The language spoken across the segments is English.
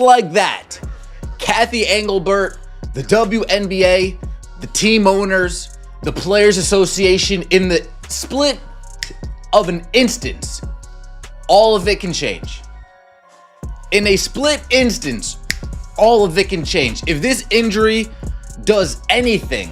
Like that, Kathy Engelbert, the WNBA, the team owners, the Players Association, in the split of an instance, all of it can change. In a split instance, all of it can change. If this injury does anything,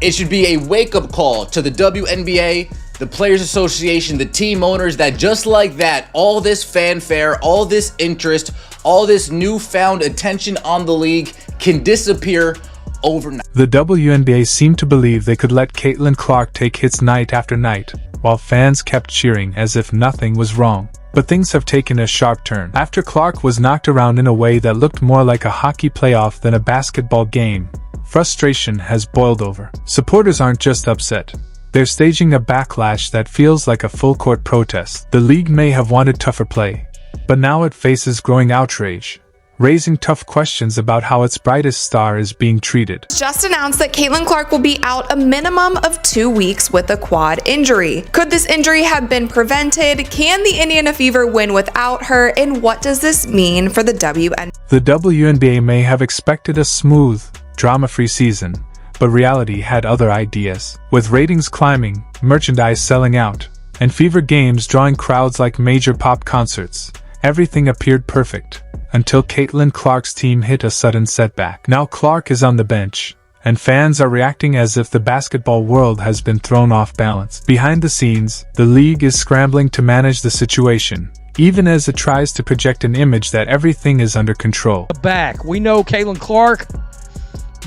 it should be a wake-up call to the WNBA, the Players Association, the team owners, that just like that, all this fanfare, all this interest, all this newfound attention on the league can disappear overnight. The WNBA seemed to believe they could let Caitlin Clark take hits night after night, while fans kept cheering as if nothing was wrong. But things have taken a sharp turn. After Clark was knocked around in a way that looked more like a hockey playoff than a basketball game, frustration has boiled over. Supporters aren't just upset. They're staging a backlash that feels like a full-court protest. The league may have wanted tougher play, but now it faces growing outrage, raising tough questions about how its brightest star is being treated. Just announced that Caitlin Clark will be out a minimum of 2 weeks with a quad injury. Could this injury have been prevented? Can the Indiana Fever win without her? And what does this mean for the WNBA? The WNBA may have expected a smooth, drama-free season, but reality had other ideas. With ratings climbing, merchandise selling out, and Fever games drawing crowds like major pop concerts, everything appeared perfect, until Caitlin Clark's team hit a sudden setback. Now Clark is on the bench, and fans are reacting as if the basketball world has been thrown off balance. Behind the scenes, the league is scrambling to manage the situation, even as it tries to project an image that everything is under control. Back, we know Caitlin Clark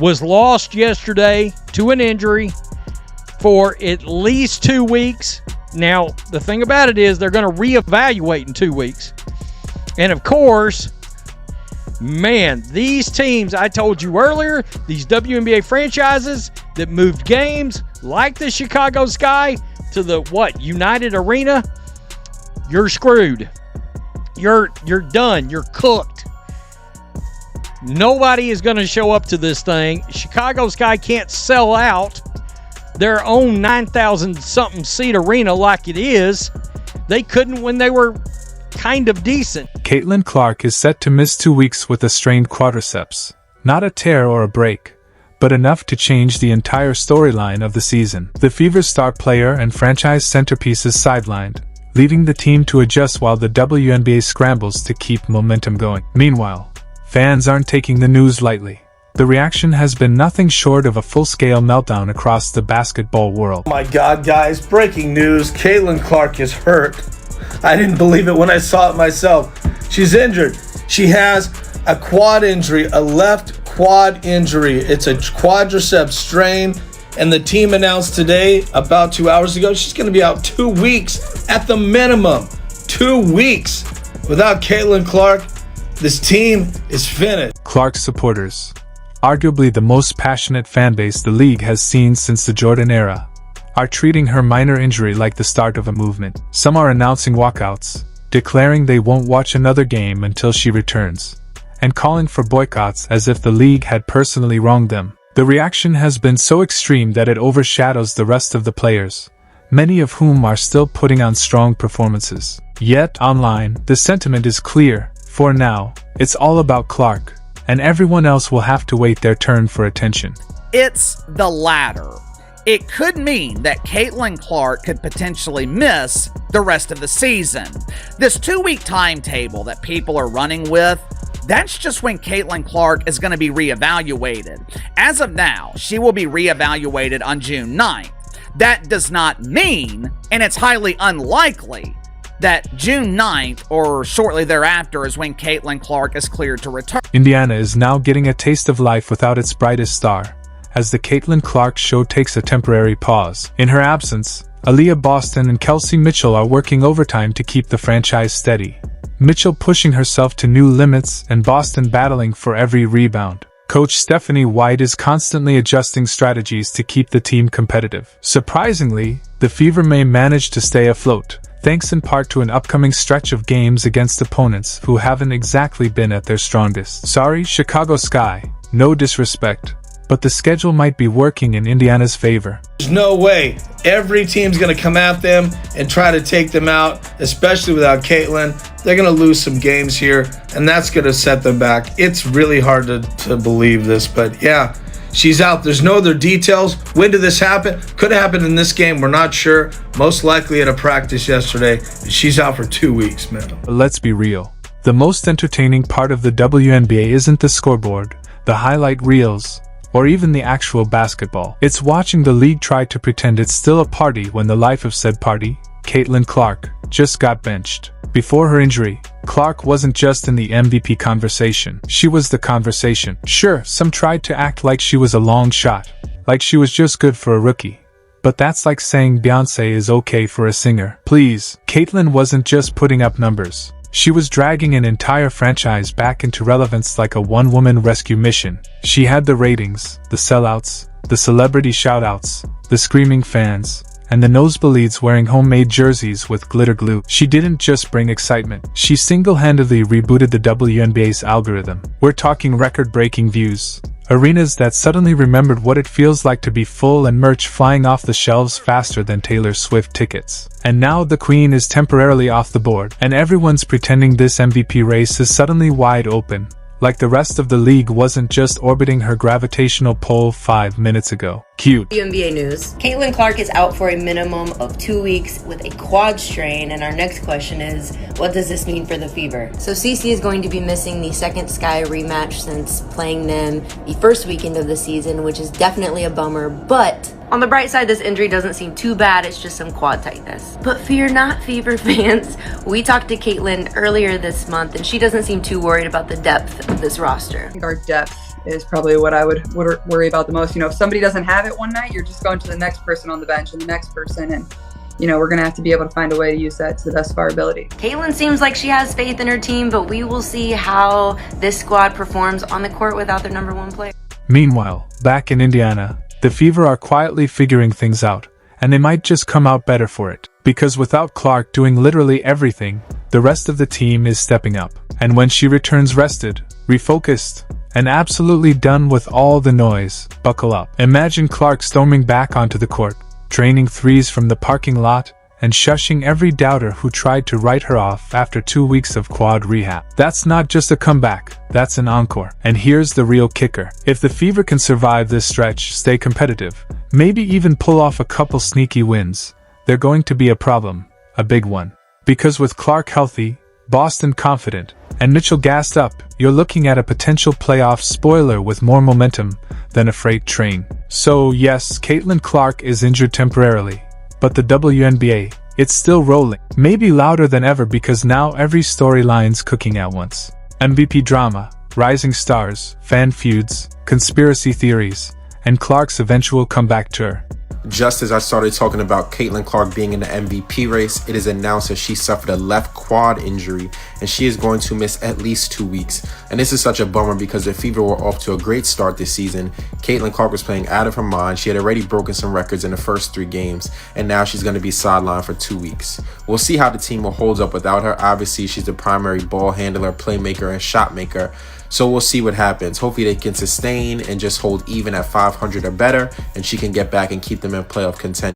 was lost yesterday to an injury for at least 2 weeks. Now, the thing about it is they're going to reevaluate in 2 weeks. And of course, man, these teams, I told you earlier, these WNBA franchises that moved games like the Chicago Sky to the, United Arena, you're screwed. You're done. You're cooked. Nobody is going to show up to this thing. Chicago Sky can't sell out their own 9,000-something seat arena like it is. They couldn't when they were kind of decent. Caitlin Clark is set to miss 2 weeks with a strained quadriceps. Not a tear or a break, but enough to change the entire storyline of the season. The Fever's star player and franchise centerpiece is sidelined, leaving the team to adjust while the WNBA scrambles to keep momentum going. Meanwhile, fans aren't taking the news lightly. The reaction has been nothing short of a full-scale meltdown across the basketball world. Oh my God, guys, breaking news. Caitlin Clark is hurt. I didn't believe it when I saw it myself. She's injured. She has a quad injury, a left quad injury. It's a quadriceps strain, and the team announced today, about 2 hours ago, she's going to be out 2 weeks at the minimum. 2 weeks. Without Caitlin Clark, this team is finished. Clark's supporters, arguably the most passionate fanbase the league has seen since the Jordan era, are treating her minor injury like the start of a movement. Some are announcing walkouts, declaring they won't watch another game until she returns, and calling for boycotts as if the league had personally wronged them. The reaction has been so extreme that it overshadows the rest of the players, many of whom are still putting on strong performances. Yet, online, the sentiment is clear. For now, it's all about Clark, and everyone else will have to wait their turn for attention. It's the latter. It could mean that Caitlin Clark could potentially miss the rest of the season. This 2-week timetable that people are running with, that's just when Caitlin Clark is going to be reevaluated. As of now, she will be reevaluated on June 9th. That does not mean, and it's highly unlikely, that June 9th or shortly thereafter is when Caitlin Clark is cleared to return. Indiana is now getting a taste of life without its brightest star, as the Caitlin Clark show takes a temporary pause. In her absence, Aaliyah Boston and Kelsey Mitchell are working overtime to keep the franchise steady. Mitchell pushing herself to new limits and Boston battling for every rebound. Coach Stephanie White is constantly adjusting strategies to keep the team competitive. Surprisingly, the Fever may manage to stay afloat, thanks in part to an upcoming stretch of games against opponents who haven't exactly been at their strongest. Sorry, Chicago Sky, no disrespect, but the schedule might be working in Indiana's favor. There's no way every team's going to come at them and try to take them out, especially without Caitlin. They're going to lose some games here, and that's going to set them back. It's really hard to believe this, but yeah, she's out. There's no other details. When did this happen? Could have happened in this game. We're not sure. Most likely at a practice yesterday. She's out for 2 weeks, man. But let's be real. The most entertaining part of the WNBA isn't the scoreboard, the highlight reels, or even the actual basketball. It's watching the league try to pretend it's still a party when the life of said party, Caitlin Clark, just got benched. Before her injury, Clark wasn't just in the MVP conversation, she was the conversation. Sure, some tried to act like she was a long shot, like she was just good for a rookie. But that's like saying Beyoncé is okay for a singer. Please, Caitlin wasn't just putting up numbers. She was dragging an entire franchise back into relevance like a one-woman rescue mission. She had the ratings, the sellouts, the celebrity shoutouts, the screaming fans, and the nosebleeds wearing homemade jerseys with glitter glue. She didn't just bring excitement. She single-handedly rebooted the WNBA's algorithm. We're talking record-breaking views, arenas that suddenly remembered what it feels like to be full, and merch flying off the shelves faster than Taylor Swift tickets. And now the queen is temporarily off the board, and everyone's pretending this MVP race is suddenly wide open, like the rest of the league wasn't just orbiting her gravitational pull 5 minutes ago. Cute. WNBA news. Caitlin Clark is out for a minimum of 2 weeks with a quad strain, and our next question is, what does this mean for the Fever? So Cece is going to be missing the Second Sky rematch since playing them the first weekend of the season, which is definitely a bummer, but on the bright side, this injury doesn't seem too bad. It's just some quad tightness. But fear not, Fever fans. We talked to Caitlin earlier this month, and she doesn't seem too worried about the depth of this roster. I think our depth is probably what I would worry about the most. You know, if somebody doesn't have it one night, you're just going to the next person on the bench and the next person, and you know, we're going to have to be able to find a way to use that to the best of our ability. Caitlin seems like she has faith in her team, but we will see how this squad performs on the court without their number one player. Meanwhile, back in Indiana, the Fever are quietly figuring things out, and they might just come out better for it. Because without Clark doing literally everything, the rest of the team is stepping up. And when she returns rested, refocused, and absolutely done with all the noise, buckle up. Imagine Clark storming back onto the court, draining threes from the parking lot, and shushing every doubter who tried to write her off after 2 weeks of quad rehab. That's not just a comeback, that's an encore. And here's the real kicker. If the Fever can survive this stretch, stay competitive, maybe even pull off a couple sneaky wins, they're going to be a problem, a big one. Because with Clark healthy, Boston confident, and Mitchell gassed up, you're looking at a potential playoff spoiler with more momentum than a freight train. So yes, Caitlin Clark is injured temporarily, but the WNBA, it's still rolling. Maybe louder than ever because now every storyline's cooking at once. MVP drama, rising stars, fan feuds, conspiracy theories, and Clark's eventual comeback tour. Just as I started talking about Caitlin Clark being in the MVP race, it is announced that she suffered a left quad injury and she is going to miss at least 2 weeks. And this is such a bummer because the Fever were off to a great start this season. Caitlin Clark was playing out of her mind. She had already broken some records in the first 3 games, and now she's going to be sidelined for 2 weeks. We'll see how the team will hold up without her. Obviously, she's the primary ball handler, playmaker, and shot maker. So we'll see what happens. Hopefully they can sustain and just hold even at 500 or better, and she can get back and keep them in playoff contention.